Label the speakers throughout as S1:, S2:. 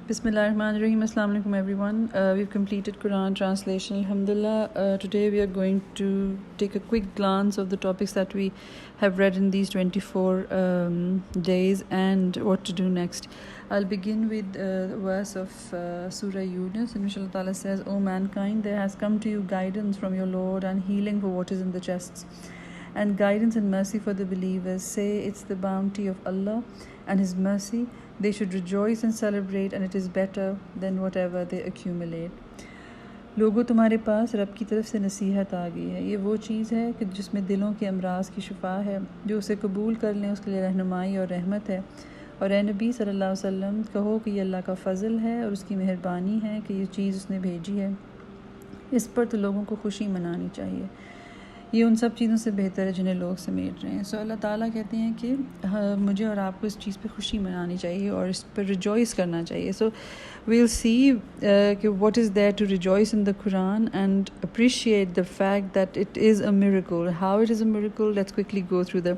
S1: Bismillahirrahmanirrahim. Assalamu alaikum everyone. We've completed Quran translation. Alhamdulillah. Today we are going to take a quick glance of the topics that we have read in these 24 days and what to do next. I'll begin with the verse of Surah Yunus, in which Allah Ta'ala says, O mankind, there has come to you guidance from your Lord and healing for what is in the chests, and guidance and mercy for the believers. Say, it's the bounty of Allah and His mercy. They should rejoice and celebrate, and it is better than whatever they accumulate. लोगों, तुम्हारे पास रब की तरफ से नसीहत आ गई है। ये वो चीज़ है कि जिसमें दिलों के अमराज की शिफा है। जो उसे कबूल कर लें उसके लिए रहनुमाई और रहमत है। और ए नबी सल्लल्लाहु अलैहि वसल्लम, कहो कि ये अल्लाह का फ़ज़ल है और उसकी मेहरबानी है कि ये चीज़ उसने भेजी है। इस पर तो लोगों को खुशी मनानी चाहिए। ये उन सब चीज़ों से बेहतर है जिन्हें लोग समेट रहे हैं। सो अल्लाह ताला कहते हैं कि मुझे और आपको इस चीज़ पे खुशी मनानी चाहिए और इस पर रिजॉइस करना चाहिए। सो we'll see what is there to rejoice in the Quran and appreciate the fact that it is a miracle. How it is a miracle, let's quickly go through the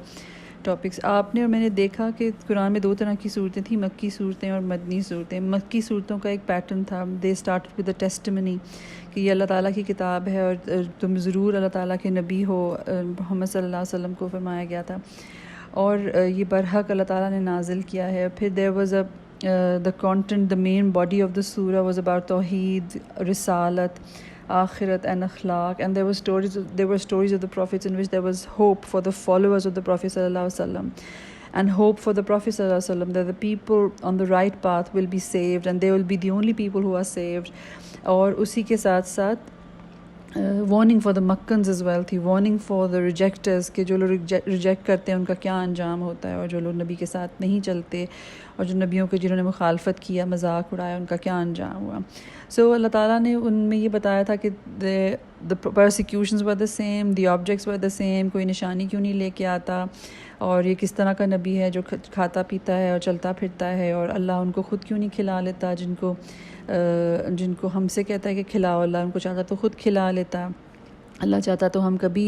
S1: topics. आपने और मैंने देखा कि कुरान में दो तरह की सूरतें थी, मक्की सूरतें और मदनी सूरतें। मक्की सूरतों का एक पैटर्न था, they started with the testimony कि ये अल्लाह ताला की किताब है और तुम ज़रूर अल्लाह ताला के नबी हो। मोहम्मद सल्लल्लाहु अलैहि वसल्लम को फरमाया गया था और ये बरहक अल्लाह ताला ने नाजिल किया है। फिर there was the content, the main body of the surah was about tawheed, risalat, akhirat and akhlaq, and there were stories of the prophets in which there was hope for the followers of the Prophet sallallahu alaihi wasallam, and hope for the Prophet sallallahu alaihi wasallam that the people on the right path will be saved and they will be the only people who are saved. और उसी के साथ साथ warning for the Meccans as well थी, warning for the rejecters कि जो लोग reject करते हैं उनका क्या अंजाम होता है, और जो लोग नबी के साथ नहीं चलते और जो नबियों के जिन्होंने मुखालफत किया, मजाक उड़ाया, उनका क्या अंजाम हुआ। सो अल्लाह ताला ने उनमें ये बताया था कि the persecutions were the same, the objects were the same, कोई निशानी क्यों नहीं लेके आता, और ये किस तरह का नबी है जो खाता पीता है और चलता फिरता है, और अल्लाह उनको ख़ुद क्यों नहीं खिला लेता जिनको हमसे कहता है कि खिलाओ। अल्लाह उनको चाहता तो ख़ुद खिला लेता, अल्लाह चाहता तो हम कभी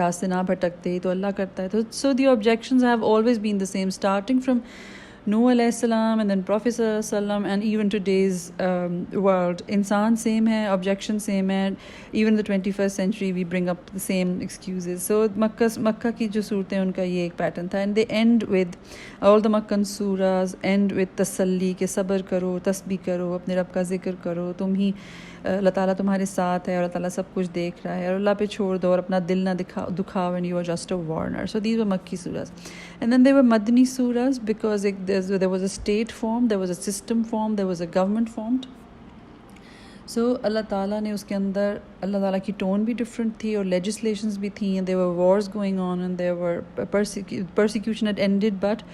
S1: रास्ते ना भटकते, तो अल्लाह करता है। तो so the objections have always been the same, starting from Nuh alayhi salam and then Prophet sallam and even today's world. इंसान सेम है, ऑब्जेक्शन सेम है। even the 21st century we bring up the same excuses. So मक्का की जो सूरतें उनका ये एक pattern था, and they end with all the Makkan surahs end with तसल्ली के सब्र करो, तस्बीह करो, अपने रब का जिक्र करो, तुम ही अल्लाह ताला तुम्हारे साथ है और अल्लाह ताला सब कुछ देख रहा है, और अल्लाह पे छोड़ दो और अपना दिल ना दुखाओ, and you are just a warner. So these were Makki surahs. And then there were Madani surahs because there was a state formed, there was a system formed, there was a government formed. So अल्लाह ताला ने उसके अंदर अल्लाह ताला की tone भी different थी और legislations भी थी, and there were wars going on and there were persecution had ended, but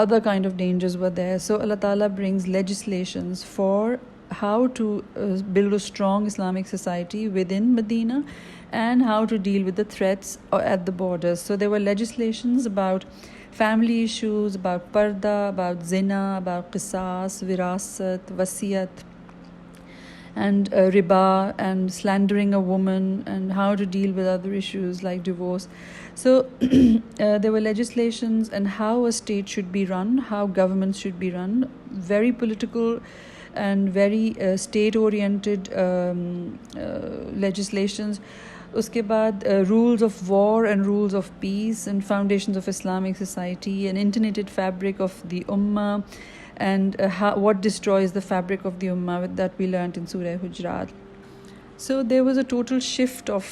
S1: other kind of dangers were there. So Allah Ta'ala brings legislations for how to build a strong Islamic society within Medina and how to deal with the threats at the borders. So there were legislations about family issues, about parda, about zina, about qisas, virasat, wasiyat, and riba, and slandering a woman, and how to deal with other issues like divorce. So there were legislations and how a state should be run, how governments should be run, very political and very state-oriented legislations. उसके बाद rules of war and rules of peace and foundations of Islamic society, an interknitted fabric of the ummah, and what destroys the fabric of the ummah that we learnt in Surah Hujurat. So there was a total shift of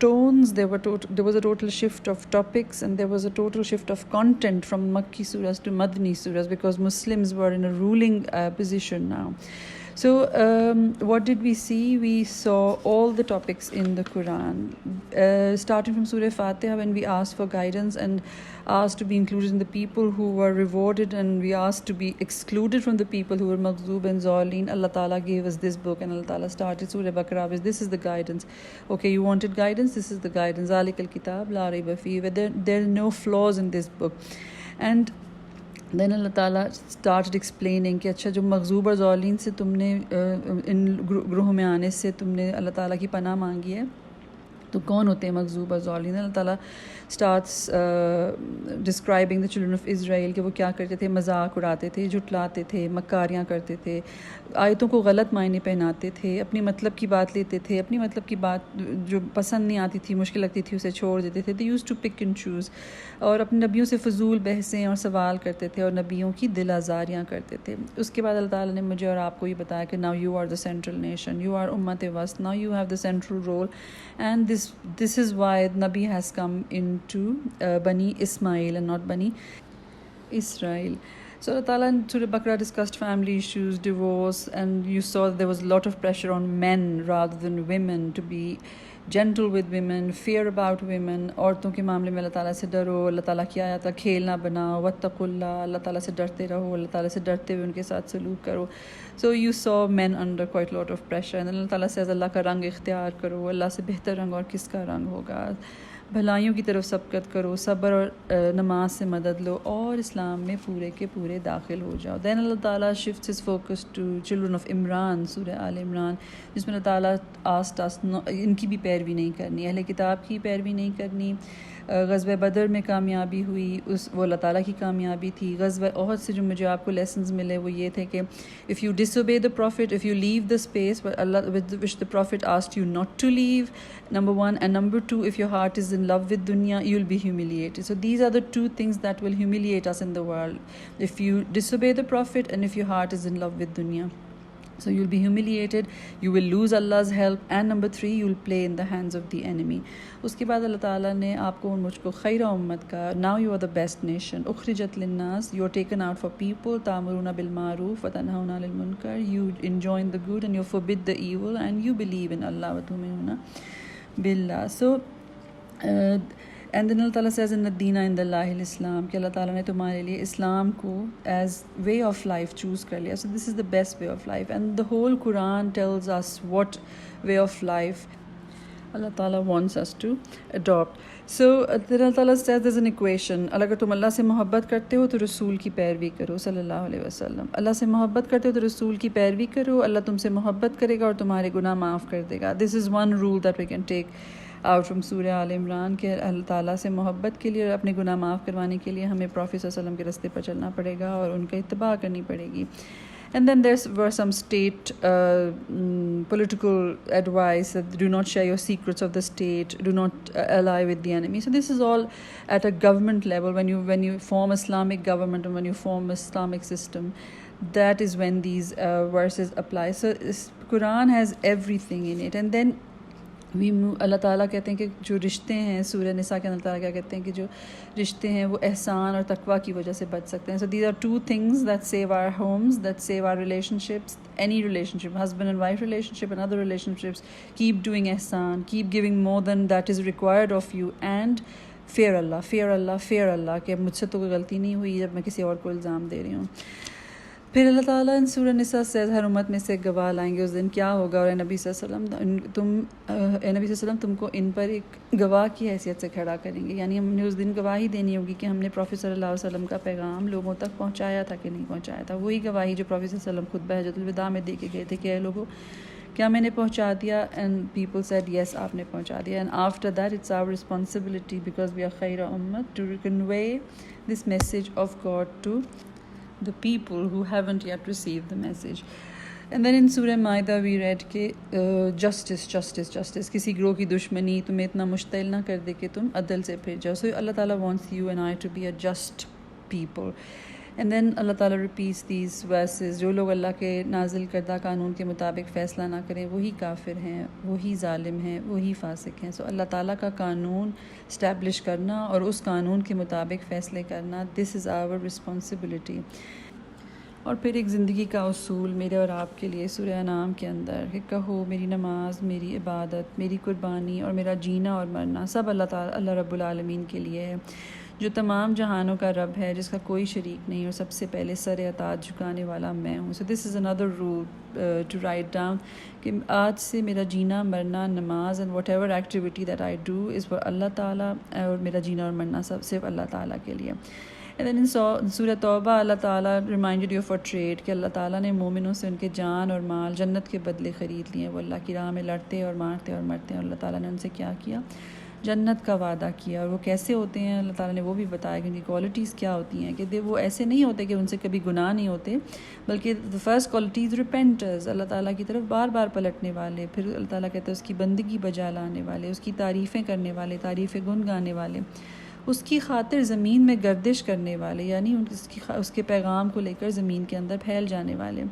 S1: tones, there was a total shift of topics, and there was a total shift of content from Makki surahs to Madani surahs because Muslims were in a ruling position now. So what did we see? We saw all the topics in the Quran, starting from Surah Fatiha, when we asked for guidance and asked to be included in the people who were rewarded, and we asked to be excluded from the people who were Maghzoob and Zaleen. Allah Ta'ala gave us this book, and Allah Ta'ala started Surah Baqarah with, this is the guidance. Okay, you wanted guidance, this is the guidance. Zalik al-Kitab la rayba fihi. There are no flaws in this book. And then Allah Ta'ala started explaining कि अच्छा जो मग़ज़ूब और ज़ालिन से तुमने इन ग्रोह में आने से तुमने अल्लाह ताला की पनाह मांगी है, तो कौन होते हैं मखजूब और ज़ालिम? अल्लाह ताला starts describing the children of Israel कि वो क्या करते थे, मजाक उड़ाते थे, झुटलाते थे, मक्कारियाँ करते थे, आयतों को गलत मायने पहनाते थे, अपनी मतलब की बात लेते थे, अपनी मतलब की बात जो पसंद नहीं आती थी, मुश्किल लगती थी, उसे छोड़ देते थे। They use to pick and choose, और अपने नबियों से फजूल बहसें और सवाल करते थे और नबियों की दिल आज़ारियाँ करते थे। उसके बाद अल्लाह ताला ने मुझे और आपको ये बताया कि now you are the central nation, you are उम्मत वस्त, now you have the central role, and this is why Nabi has come into Bani Ismail and not Bani Israel. So Allah Ta'ala in Surah Baqarah discussed family issues, divorce, and you saw that there was a lot of pressure on men rather than women to be gentle with women, fear about women. औरतों के मामले में अल्लाह ताला से डरो, अल्लाह ताला की आयत का खेल ना बनाओ, वत्तकुल्लाह, अल्लाह ताला से डरते रहो, अल्लाह ताला से डरते हुए उनके साथ सलूक करो. So you saw men under quite a lot of pressure, and Allah Ta'ala says अल्लाह का रंग इख्तियार करो, अल्लाह से बेहतर रंग और किसका रंग होगा. भलाइयों की तरफ सबकत करो, सब्र और नमाज से मदद लो, और इस्लाम में पूरे के पूरे दाखिल हो जाओ. दैन अल्लाह ताला shifts his focus to children of इमरान, सूरह आल इमरान, जिसमें अल्लाह ताला आस इनकी भी पैरवी नहीं करनी, अहले किताब की पैरवी नहीं करनी. ग़ज़वा बदर में कामयाबी हुई, वो अल्लाह ताला की कामयाबी थी. ग़ज़वा ओहद से जो मुझे आपको लेसन्स मिले वो ये थे कि if you disobey the profit, if you leave the space which the prophet asked you not to leave, number one, and number two, if your heart is in love with dunya, you'll be humiliated. So these are the two things that will humiliate us in the world: if you disobey the prophet, and if your heart is in love with dunya. So you'll be humiliated, you will lose Allah's help, and number three, you'll play in the hands of the enemy. उसके बाद अल्लाह ताला ने आपको और मुझको खैर उम्मत का, now you are the best nation, उखरिजत लिन्नास, you are taken out for people, तामुरूना बिल मारूफ व तनहौना अनिल मुनकर, you enjoin the good and you forbid the evil, and you believe in Allah व तुमिनूना बिल्लाह. So and then Allah Ta'ala says in the Deena in the Lahil Islam कि अल्लाह ताला ने तुम्हारे लिए इस्लाम को as way of life choose कर लिया. So this is the best way of life, and the whole Quran tells us what way of life Allah Ta'ala wants us to adopt. So then Allah Ta'ala says there's an equation. अगर तुम अल्लाह से मोहब्बत करते हो तो रसूल की पैरवी करो सल्लल्लाहु अलैहि वसल्लम. अल्लाह से मोहब्बत करते हो तो रसूल की पैरवी करो, अल्लाह तुमसे मोहब्बत करेगा और तुम्हारे गुनाह माफ़ कर देगा. This is one rule that we can take out from सूरह आल इमरान के अल्लाह ताला से मोहब्बत के लिए और अपने गुनाह माफ़ करवाने के लिए हमें प्रॉफेट सल्लल्लाहु अलैहि वसल्लम के रास्ते पर चलना पड़ेगा और उनका इत्तिबा करनी पड़ेगी. And then there were some state political advice that do not share your secrets of the state, do not ally with the enemy. So this is all at a government level. When you form Islamic government and when you form Islamic system, that is when these verses apply. So Quran has everything in it. And then अल्लाह ताला कहते हैं कि जो रिश्ते हैं, सूरह निसा के अल्लाह ताला क्या कहते हैं कि जो रिश्ते हैं वो एहसान और तकवा की वजह से बच सकते हैं. So these are two things that save our homes, that save our relationships, any relationship, husband and wife relationship and other relationships. Keep doing एहसान, keep giving more than that is required of you, and fear Allah, fear Allah, fear Allah कि मुझसे तो कोई गलती नहीं हुई जब मैं किसी और को इल्ज़ाम दे रही हूँ. फिर अल्लाह ताला इन सूरह निसा से हर उम्मत में से गवाह लाएंगे. उस दिन क्या होगा, और नबी सल्लल्लाहु अलैहि वसल्लम तुमको इन पर एक गवाह की हैसियत से खड़ा करेंगे. यानी हमने उस दिन गवाही देनी होगी कि हमने प्रॉफेट सल्लल्लाहु अलैहि वसल्लम का पैगाम लोगों तक पहुँचाया था कि नहीं पहुँचाया था. वही गवाही जो प्रॉफेट सल्लल्लाहु अलैहि वसल्लम खुतबा हज्जतुल विदा में दे के गए थे कि लोगों क्या मैंने पहुँचा दिया, एंड पीपल सेड यस, आपने पहुँचा दिया. And after that it's our responsibility because we are खैर उम्मत to convey this message of God to the people who haven't yet received the message. And then in Surah Maida we read कि justice, justice, justice, किसी ग्रोह की दुश्मनी तुम्हें इतना मुश्तिल ना कर दे कि तुम अदल से फिर जाओ. So Allah Ta'ala wants you and I to be a just people. And then Allah Ta'ala repeats these verses. जो लोग अल्लाह के नाजिल करदा कानून के मुताबिक फ़ैसला ना करें वही काफिर हैं, वही ज़ालिम हैं, वही फासिक हैं. So अल्लाह ताला का कानून इस्टेब्लिश करना और उस कानून के मुताबिक फ़ैसले करना, दिस इज़ आवर रिस्पॉन्सिबिलिटी. और फिर एक ज़िंदगी का उसूल मेरे और आपके लिए सूरह अनाम के अंदर कि कहो मेरी नमाज, मेरी इबादत, मेरी कुर्बानी और मेरा जीना और मरना सब अल्लाह रब्बुल आलमीन के लिए है, जो तमाम जहानों का रब है, जिसका कोई शरीक नहीं, और सबसे पहले सर अताज झुकाने वाला मैं हूँ. So this is another rule to write down कि आज से मेरा जीना मरना, namaz and whatever activity that I do is for Allah ताला, और मेरा जीना और मरना सब सिर्फ अल्लाह ताला के लिए. एंड देन इन सूरह तौबा अल्लाह ताला reminded you of a trade कि अल्लाह ताला ने मोमिनों से उनके जान और माल जन्नत के बदले ख़रीद लिए। वो अल्लाह की राह में लड़ते और मारते और मरते हैं, और अल्लाह ताला ने उनसे क्या किया, जन्नत का वादा किया। और वो कैसे होते हैं अल्लाह ताला ने वो भी बताया कि उनकी क्वालिटीज़ क्या होती हैं, कि वो ऐसे नहीं होते कि उनसे कभी गुनाह नहीं होते, बल्कि द फर्स्ट क्वालिटीज़ रिपेंटर्स, अल्लाह ताला की तरफ बार बार पलटने वाले। फिर अल्लाह ताला कहते हैं उसकी बंदगी बजा लाने वाले, उसकी तारीफ़ें करने वाले, तारीफ़ें गुन गाने वाले, उसकी खातिर ज़मीन में गर्दिश करने वाले, यानी उसके पैगाम को लेकर ज़मीन के अंदर फैल जाने वाले,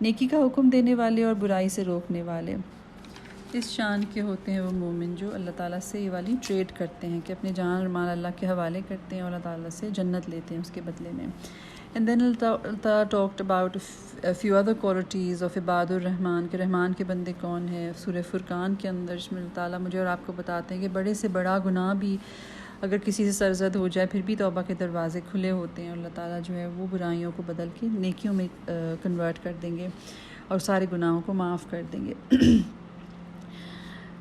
S1: नेकी का हुक्म देने वाले और बुराई से रोकने वाले। इस शान के होते हैं वो मोमिन जो अल्लाह ताला से ये वाली ट्रेड करते हैं कि अपने जान और माल अल्लाह के हवाले करते हैं और अल्लाह ताला से जन्नत लेते हैं उसके बदले में। And then Allah talked about a few other qualities of इबादुर रहमान, के रहमान के बंदे कौन है, सूरह फुरकान के अंदर, जिसमें अल्लाह ताला मुझे और आपको बताते हैं कि बड़े से बड़ा गुनाह भी अगर किसी से सरजद हो जाए फिर भी तौबा के दरवाज़े खुले होते हैं, अल्लाह ताला जो है वो बुराइयों को बदल के नेकियों में कन्वर्ट कर देंगे और सारे गुनाहों को माफ़ कर देंगे।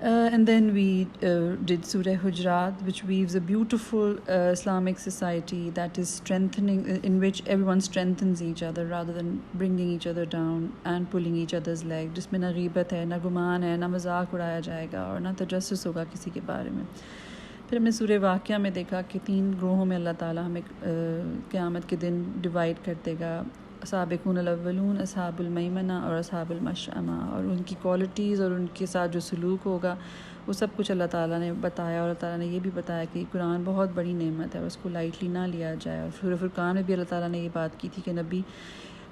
S1: And then we did Surah Hujurat, which weaves a beautiful Islamic society that is strengthening, in which everyone strengthens each other rather than bringing each other down and pulling each other's leg, जिसमें ना ग़ीबत है, ना गुमान है, ना मजाक उड़ाया जाएगा और ना तजस्सुस होगा किसी के बारे में। फिर हमने सूरह वाक़िया में देखा कि 3 ग्रोहों में अल्लाह ताला हमें क़यामत के दिन डिवाइड कर देगा, साबिक़ून अव्वलून, अस्हाबुल मैमना और अस्हाबुल मशअमा, और उनकी क्वालिटीज़ और उनके साथ जो सलूक होगा वो सब कुछ अल्लाह ताला ने बताया। और अल्लाह ताला ने ये भी बताया कि कुरान बहुत बड़ी नेमत है और उसको लाइटली ना लिया जाए। और सूरह फुरकान में भी अल्लाह ताला ने ये बात की थी कि नबी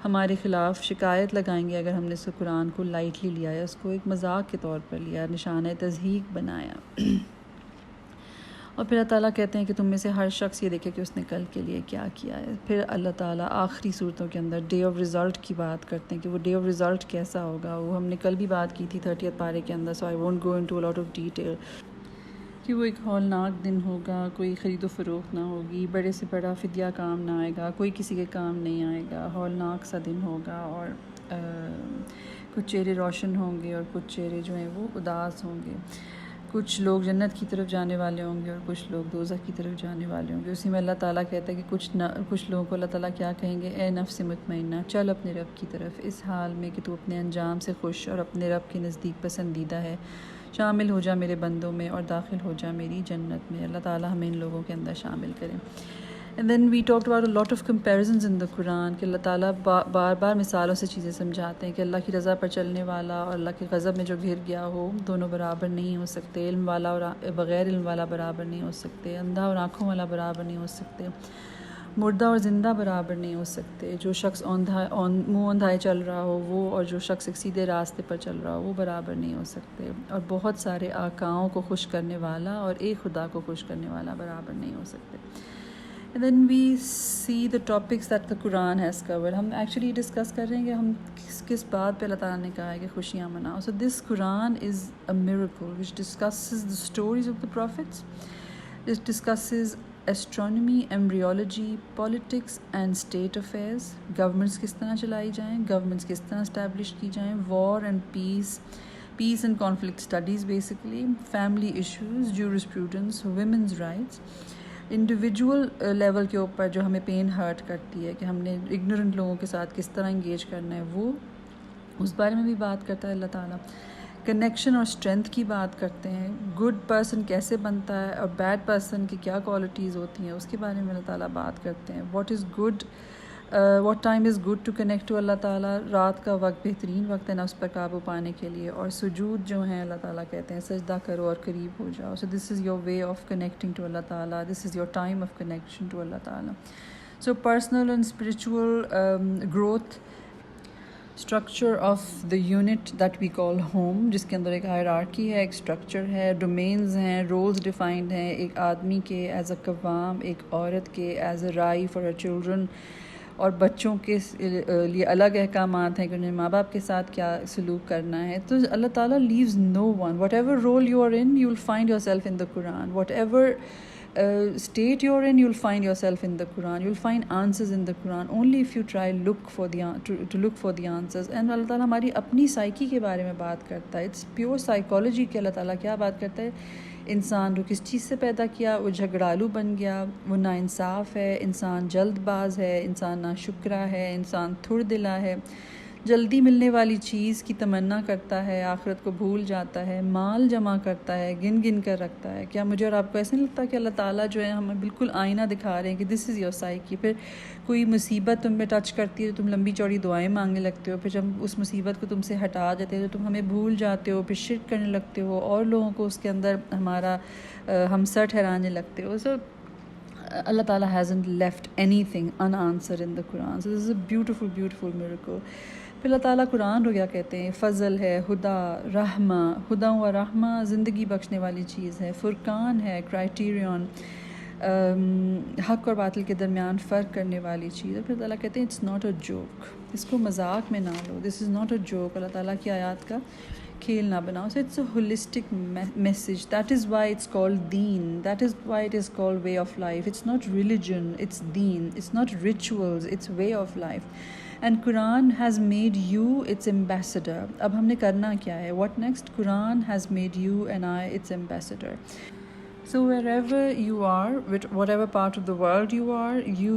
S1: हमारे ख़िलाफ़ शिकायत लगाएंगे अगर हमने इस कुरान को लाइटली लिया या उसको एक मजाक के तौर पर लिया, निशान तज़हीक बनाया। और फिर अल्लाह ताला कहते हैं कि तुम में से हर शख्स ये देखे कि उसने कल के लिए क्या किया है। फिर अल्लाह ताला आखिरी सूरतों के अंदर डे ऑफ रिज़ल्ट की बात करते हैं कि वो डे ऑफ रिज़ल्ट कैसा होगा। वो हमने कल भी बात की थी 30th पारे के अंदर, so I won't go into a lot of detail, कि वो एक हौलनाक दिन होगा, कोई ख़रीद व फ़रोख्त ना होगी, बड़े से बड़ा फ़िदिया काम ना आएगा, कोई किसी के काम नहीं आएगा, हौलनाक सा दिन होगा। और कुछ चेहरे रोशन होंगे और कुछ चेहरे जो हैं वो उदास होंगे, कुछ लोग जन्नत की तरफ जाने वाले होंगे और कुछ लोग दोज़ख की तरफ जाने वाले होंगे। उसी में अल्लाह ताला कहता है कि कुछ लोगों को अल्लाह ताला क्या कहेंगे, ए नफ्स मुतमइन्ना, चल अपने रब की तरफ, इस हाल में कि तू अपने अंजाम से खुश और अपने रब के नज़दीक पसंदीदा है, शामिल हो जा मेरे बंदों में और दाखिल हो जा मेरी जन्नत में। अल्लाह ताला हमें इन लोगों के अंदर शामिल करें। And then we talked about a lot of comparisons in the Quran, कि अल्लाह ताला बार बार मिसालों से चीज़ें समझाते हैं कि अल्लाह की रज़ा पर चलने वाला और अल्लाह के गज़ब में जो घिर गया हो, दोनों बराबर नहीं हो सकते, इल्म वाला और बग़ैर इल्म वाला बराबर नहीं हो सकते, अंधा और आँखों वाला बराबर नहीं हो सकते, मुर्दा और ज़िंदा बराबर नहीं हो सकते, जो शख्स मुँह अंधाए चल रहा हो वो और जो शख्स एक सीधे रास्ते पर चल रहा हो वो बराबर नहीं हो सकते, और बहुत सारे आकाओं को खुश करने वाला और एक खुदा को खुश करने वाला बराबर नहीं हो सकते। And then we see the topics that the Quran has covered. हम actually discuss कर रहे हैं कि हम किस बात पे अल्लाह ताला ने कहा है कि खुशियाँ मनाओ। So this Quran is a miracle which discusses the stories of the prophets. It discusses astronomy, embryology, politics and state affairs. Governments किस तरह चलाई जाएं, governments किस तरह establish की जाएं, war and peace and conflict studies basically, family issues, jurisprudence, women's rights, individual level के ऊपर जो हमें पेन हर्ट करती है कि हमने इग्नोरेंट लोगों के साथ किस तरह इंगेज करना है, वो उस बारे में भी बात करता है अल्लाह ताला। कनेक्शन और स्ट्रेंथ की बात करते हैं, गुड पर्सन कैसे बनता है और बैड पर्सन की क्या क्वालिटीज़ होती हैं उसके बारे में अल्लाह ताला बात करते हैं। What time is good to connect to Allah ताला, रात का वक्त बेहतरीन वक्त है नफ्स पर काबू पाने के लिए, और सुजूद जो हैं अल्लाह ताला कहते हैं सजदा करो और करीब हो जाओ। So this is your way of connecting to Allah ताला, this is your time of connection to Allah ताला। So personal and spiritual growth, structure of the unit that we call home, जिसके अंदर एक हायरार्की है, एक स्ट्रक्चर है, डोमेन्स हैं, roles defined हैं, एक आदमी के एज अ कवाम, एक औरत के एज अ राई फॉर अ चिल्ड्रन, और बच्चों के लिए अलग अहकामात हैं कि उन्हें माँ बाप के साथ क्या सलूक करना है। तो अल्लाह ताला leaves no one, whatever role you are in you will find yourself in the Quran, whatever state you're in you'll find yourself in the Quran, you'll find answers in the Quran only if you try to look for the answers। and अल्लाह ताला हमारी अपनी psyche के बारे में बात करता है, it's pure psychology के अल्लाह ताला क्या बात करता है इंसान को किस चीज़ से पैदा किया, वो झगड़ालू बन गया, वो नाइंसाफ़ है, इंसान जल्दबाज है, इंसान नाशुक्रा है, इंसान थुड़ दिला है, जल्दी मिलने वाली चीज़ की तमन्ना करता है, आखिरत को भूल जाता है, माल जमा करता है, गिन गिन कर रखता है। क्या मुझे और आपको ऐसा नहीं लगता कि अल्लाह ताला जो है हमें बिल्कुल आईना दिखा रहे हैं कि दिस इज़ योर साइकी। फिर कोई मुसीबत तुम पे टच करती है तो तुम लंबी चौड़ी दुआएं मांगने लगते हो, फिर जब उस मुसीबत को तुमसे हटा जाते हैं तो तुम हमें भूल जाते हो, फिर शिर्क करने लगते हो और लोगों को उसके अंदर हमारा हमसर ठहराने लगते हो। सो Allah Ta'ala hasn't left anything unanswered in the Quran. So this is a beautiful, beautiful miracle. फिर अल्लाह ताला कुरान को क्या कहते हैं, फ़ज़ल है, हुदा, रहमा, हुदा व रहमा ज़िंदगी बख्शने वाली चीज़ है, फ़ुरकान है, क्राइटेरियन, हक़ और बातिल के दरमियान फ़र्क करने वाली चीज़ है। फिर अल्लाह कहते हैं इट्स नॉट अ जोक, इसको मजाक में ना लो, this is not a joke, Allah ताला की आयत का खेल ना बनाओ। So it's a holistic message, that is why it's called दीन, that is why it is called way of life. It's not religion, it's दीन, it's not rituals, it's way of life. And Quran has made you its ambassador. अब हमने करना क्या है, what next, Quran has made you and I it's ambassador. So wherever you are, with whatever part of the world you are, you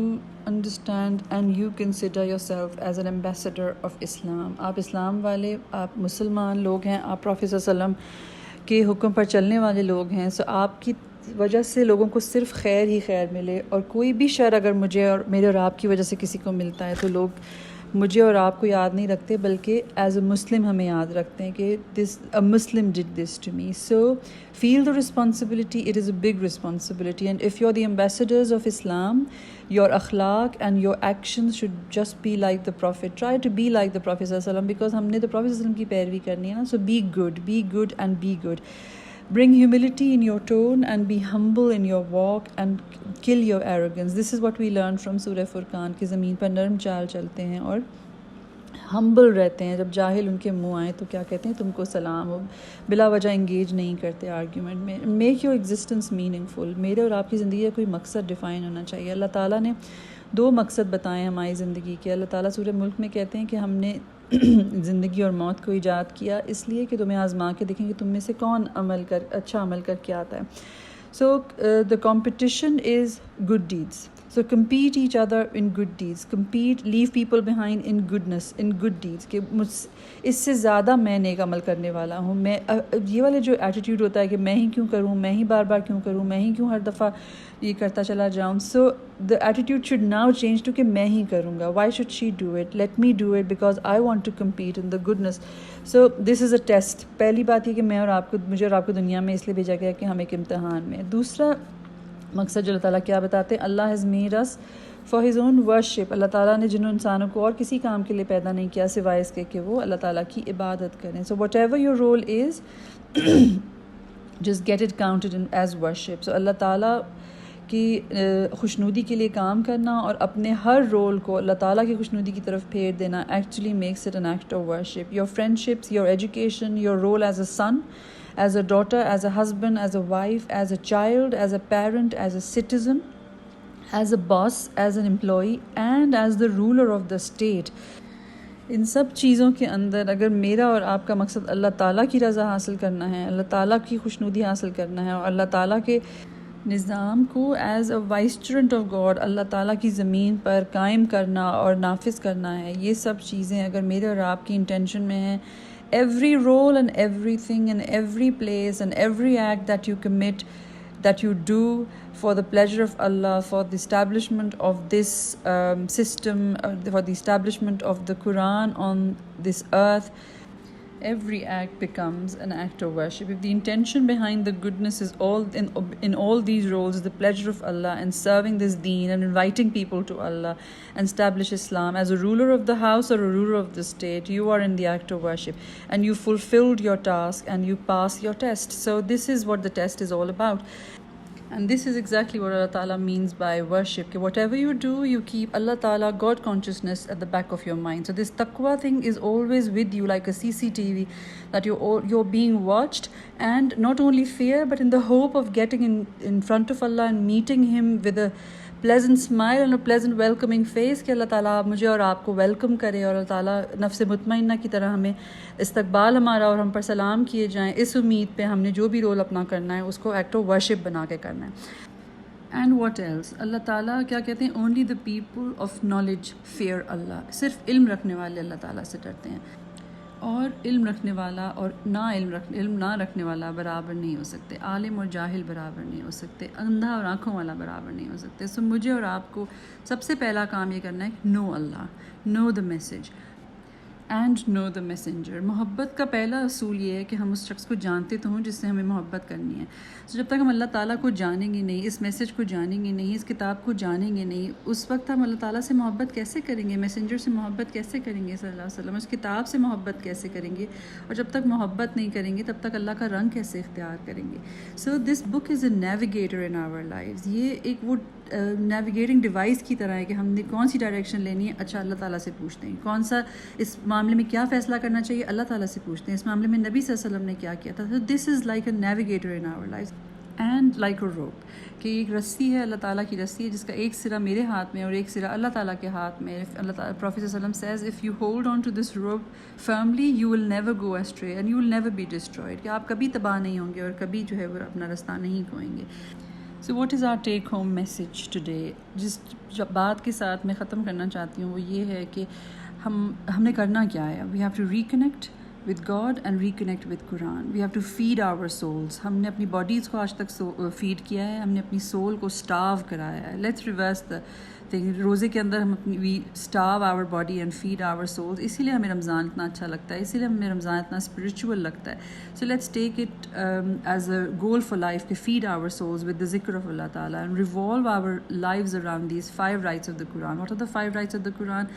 S1: understand and you consider yourself as an ambassador of Islam. आप इस्लाम वाले, आप मुसलमान लोग हैं, आप prophet सल्लम के हुक्म पर चलने वाले लोग हैं। सो आपकी वजह से लोगों को सिर्फ खैर ही खैर मिले, और कोई भी शर अगर मुझे और मेरे और आपकी वजह से किसी को मिलता है तो लोग मुझे और आपको याद नहीं रखते, बल्कि एज अ मुस्लिम हमें याद रखते हैं कि this a Muslim did this to me. So feel the responsibility, it is a big responsibility, and if you are the ambassadors of Islam, your अखलाक and your actions should just be like the prophet, try to be like the prophet सल्लल्लाहु अलैहि वसल्लम, because हमने तो profit सल्लल्लाहु अलैहि वसल्लम की पैरवी करनी है ना। So be good and be good. Bring humility in your tone and be humble in your walk and kill your arrogance. This is what we learn from Surah Furqan कि ज़मीन पर नरम चाल चलते हैं और हम्बल रहते हैं। जब जाहिल उनके मुंह आए तो क्या कहते हैं, तुमको सलाम हो, बिला वजह इंगेज नहीं करते आर्ग्यूमेंट में। Make your existence meaningful. मेरे और आपकी ज़िंदगी का कोई मकसद डिफ़ाइन होना चाहिए। अल्लाह ताला ने दो मकसद बताए हमारी ज़िंदगी के। अल्लाह ताला सूरह मुल्क में कहते हैं कि हमने ज़िंदगी और मौत को ईजाद किया इसलिए कि तुम्हें आज़मा के देखें कि तुम में से कौन अच्छा अमल करके आता है। So the competition is good deeds, so compete each other in good deeds, leave people behind in goodness, in good deeds, कि इससे ज़्यादा मैं नेक अमल करने वाला हूँ। मैं ये वाले जो एटीट्यूड होता है कि मैं ही क्यों करूँ, मैं ही बार बार क्यों करूँ, मैं ही क्यों हर दफ़ा ये करता चला जाऊँ। So the attitude should now change to कि मैं ही करूँगा। Why should she do it, let me do it because I want to compete in the goodness. So this is a test. पहली बात ये कि मुझे और आपको दुनिया में इसलिए भेजा गया कि हम एक इम्तहान में। दूसरा मकसद जो अल्लाह ताला क्या बताते हैं, Allah has made us for his own worship. Allah ताला ने जिन इंसानों को और किसी काम के लिए पैदा नहीं किया सिवाय इसके कि वो अल्लाह ताला की इबादत करें। So whatever your role is just get it counted in as worship. सो अल्लाह ताला की खुशनुदी के लिए काम करना और अपने हर रोल को अल्लाह ताला की खुशनुदी की तरफ फेर देना actually makes it an act of worship. Your friendships, your education, your role as a son, as a daughter, as a husband, as a wife, as a child, as a parent, as a citizen, as a boss, as an employee and as the ruler of the state, इन सब चीज़ों के अंदर अगर मेरा और आपका मकसद अल्लाह ताला की रज़ा हासिल करना है, अल्लाह ताला की खुशनुदी हासिल करना है और अल्लाह ताला के निज़ाम को एज़ अ वाइसरेंट ऑफ गॉड अल्लाह ताला की ज़मीन पर कायम करना और नाफिज करना है, ये सब चीज़ें अगर मेरे और आपकी इंटेंशन में हैं, every role and everything and every place and every act that you commit, that you do for the pleasure of Allah, for the establishment of this system, for the establishment of the Quran on this earth, every act becomes an act of worship. If the intention behind the goodness is all in all these roles is the pleasure of Allah and serving this deen and inviting people to Allah and establish Islam as a ruler of the house or a ruler of the state, you are in the act of worship and you fulfilled your task and you pass your test. So this is what the test is all about. And this is exactly what Allah Ta'ala means by worship. Whatever you do, you keep Allah Ta'ala, God consciousness at the back of your mind. So this taqwa thing is always with you like a CCTV, that you're being watched, and not only fear, but in the hope of getting in front of Allah and meeting Him with a pleasant smile and a pleasant welcoming face कि अल्लाह ताला मुझे और आपको welcome करे और अल्लाह ताला नफ्स मुतमइन्ना की तरह हमें इस्तकबाल हमारा और हम पर सलाम किए जाएँ, इस उम्मीद पे हमने जो भी रोल अपना करना है उसको एक्ट ऑफ वर्शिप बना के करना है। एंड वॉट एल्स, अल्लाह ताला क्या कहते हैं, only the people of knowledge fear Allah, सिर्फ इल्म रखने वाले अल्लाह ताला से डरते हैं। और इल्म रखने वाला और इल्म ना रखने वाला बराबर नहीं हो सकते, आलिम और जाहिल बराबर नहीं हो सकते, अंधा और आँखों वाला बराबर नहीं हो सकते। सो मुझे और आपको सबसे पहला काम ये करना है, नो अल्लाह, know the message and know the messenger. मोहब्बत का पहला असूल ये है कि हम उस शख्स को जानते तो हों जिससे हमें मोहब्बत करनी है। तो जब तक हम अल्लाह ताला को जानेंगे नहीं, इस मैसेज को जानेंगे नहीं, इस किताब को जानेंगे नहीं, उस वक्त हम अल्लाह ताला से मोहब्बत कैसे करेंगे, मैसेंजर से मोहब्बत कैसे करेंगे सल्लल्लाहु अलैहि वसल्लम, उस किताब से मोहब्बत कैसे करेंगे, और जब तक मोहब्बत नहीं करेंगे तब तक अल्लाह का रंग कैसे इख्तियार करेंगे। So this book is a navigator in our lives. ये एक वो नेविगेटिंग डिवाइस की तरह है कि हमने कौन सी डायरेक्शन लेनी है, अच्छा अल्लाह ताला से पूछते हैं, कौन सा इस मामले में क्या फ़ैसला करना चाहिए, अल्लाह ताला से पूछते हैं, इस मामले में नबी सल्लल्लाहु अलैहि वसल्लम ने क्या किया था। तो this is like a navigator in our life and like a rope, कि एक रस्सी है, अल्लाह ताला की रस्सी है, जिसका एक सिरा मेरे हाथ में और एक सिरा अल्लाह ताला के हाथ में। अल्लाह ताला प्रॉफेट सल्लल्लाहु अलैहि वसल्लम says, if you hold on to this rope firmly you will never go astray and you will never be destroyed, कि आप कभी तबाह नहीं होंगे और कभी जो है वो अपना रास्ता नहीं खोएंगे। So what is our take home message today, जिस बात के साथ मैं ख़त्म करना चाहती हूँ वो ये है कि हमने करना क्या है। We have to reconnect with God and reconnect with Quran. We have to feed our souls. हमने अपनी bodies को आज तक feed किया है, हमने अपनी soul को starve कराया है। Let's reverse the thing. रोज़े के अंदर हम अपनी we starve our body and feed our souls. इसीलिए हमें रमज़ान इतना अच्छा लगता है, इसीलिए हमें रमज़ान इतना spiritual लगता है। So let's take it as a goal for life to feed our souls with the zikr of Allah Ta'ala and revolve our lives around these 5 rights of the Quran. What are the 5 rights of the Quran?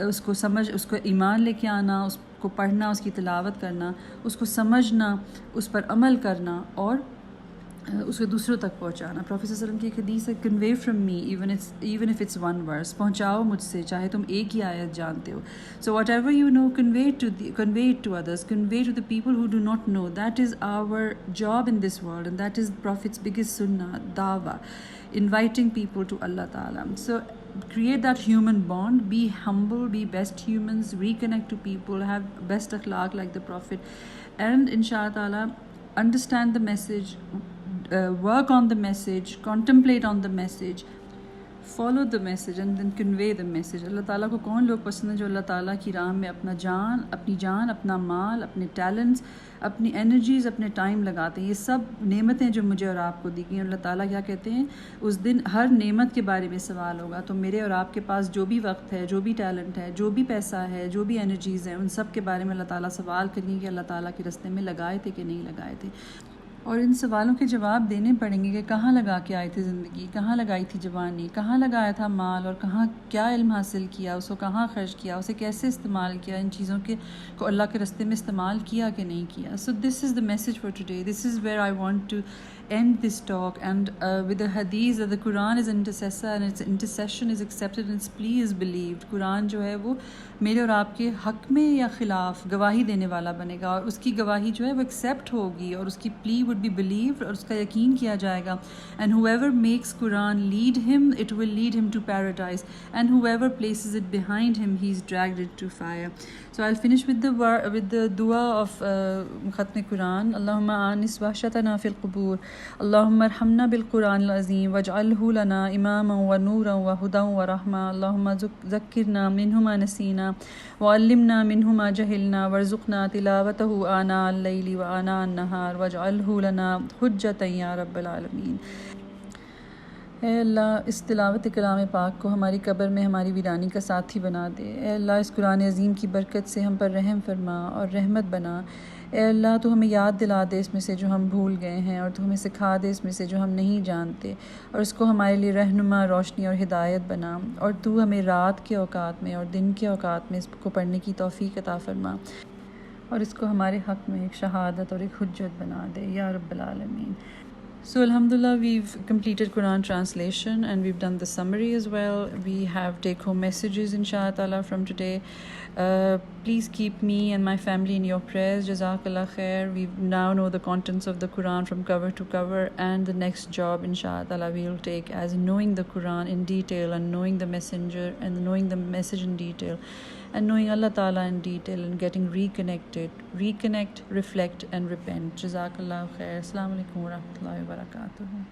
S1: उसको उसको ईमान लेके आना, उसको पढ़ना, उसकी तिलावत करना, उसको समझना, उस पर अमल करना और उसको दूसरों तक पहुंचाना। प्रॉफेट सल्लल्लाहु अलैहि वसल्लम की एक हदीस है, convey from me even if it's 1 verse, पहुंचाओ मुझसे चाहे तुम एक ही आयत जानते हो। So whatever you know convey it to others, convey to the people who do not know. That is our job in this world and that is prophet's biggest सुन्ना, दावा, inviting people to Allah Ta'ala. So create that human bond, be humble, be best humans, reconnect to people, have best akhlaq like the Prophet, and inshallah Ta'ala understand the message, work on the message, contemplate on the message, follow the message and then convey the message. अल्लाह ताला को कौन लोग पसंद है जो अल्लाह ताला की राह में अपनी जान, अपना माल, अपने टैलेंट्स, अपनी एनर्जीज़, अपने टाइम लगाते हैं। ये सब नेमतें जो मुझे और आपको दी गई हैं, अल्लाह ताला क्या कहते हैं, उस दिन हर नेमत के बारे में सवाल होगा। तो मेरे और आपके पास जो भी वक्त है, जो भी टैलेंट है, जो भी पैसा है, जो भी एनर्जीज़ हैं, उन सब के बारे में अल्लाह ताला सवाल करेंगे कि अल्लाह ताला के रास्ते में लगाए थे कि नहीं लगाए थे। और इन सवालों के जवाब देने पड़ेंगे कि कहाँ लगा के आई थी ज़िंदगी, कहाँ लगाई थी जवानी, कहाँ लगाया था माल और कहाँ क्या इल्म हासिल किया, उसको कहाँ खर्च किया, उसे कैसे इस्तेमाल किया, इन चीज़ों के को अल्लाह के रास्ते में इस्तेमाल किया कि नहीं किया। So this is the message for today, this is where I want to end this talk and with the hadith that the Quran is an intercessor and its intercession is accepted and its plea is believed. Quran जो है वो मेरे और आपके हक़ में या ख़िलाफ़ गवाही देने वाला बनेगा और उसकी गवाही जो है वो एक्सेप्ट होगी और उसकी प्ली वुड बी बिलीव्ड और उसका यकीन किया जाएगा। and whoever makes Quran lead him, it will lead him to paradise and whoever places it behind him, he is dragged into fire. So I'll finish with the dua of Khatm Quran. Allahumma anis wahshatana fil qubur, Allahumma arhamna bil Quran al azim waj'alhu lana imaman wa nuran wa hudan wa rahma, Allahumma zakkirna minhu ma nasina wa allimna minhu ma jahilna warzuqna tilawatahu ana al-layli wa ana an-nahar waj'alhu lana hujjatan ya rabbal alamin. ए अल्लाह, इस तिलावत कलाम पाक को हमारी कब्र में हमारी वीरानी का साथी बना दे। ए अल्लाह, इस कुरान अज़ीम की बरकत से हम पर रहम फरमा और रहमत बना। ए अल्लाह, तू हमें याद दिला दे इसमें से जो हम भूल गए हैं और तू हमें सिखा दे इसमें से जो हम नहीं जानते और इसको हमारे लिए रहनुमा, रोशनी और हिदायत बना। और तू हमें रात के औकात में और दिन के औकात में इसको पढ़ने की तौफ़ीक़ अता फ़रमा और इसको हमारे हक़ में एक शहादत और एक हुज्जत बना दे या रब्बल आलमीन। So Alhamdulillah, we've completed Quran translation and we've done the summary as well. We have take-home messages inshallah from today. Please keep me and my family in your prayers. Jazakallah khair. We now know the contents of the Quran from cover to cover, and the next job inshallah we'll take as knowing the Quran in detail and knowing the messenger and knowing the message in detail and knowing Allah Ta'ala in detail and getting reconnected. Reconnect, reflect and repent. Jazakallah khair. Assalamu alaikum wa rahmatullahi wa barakatuh.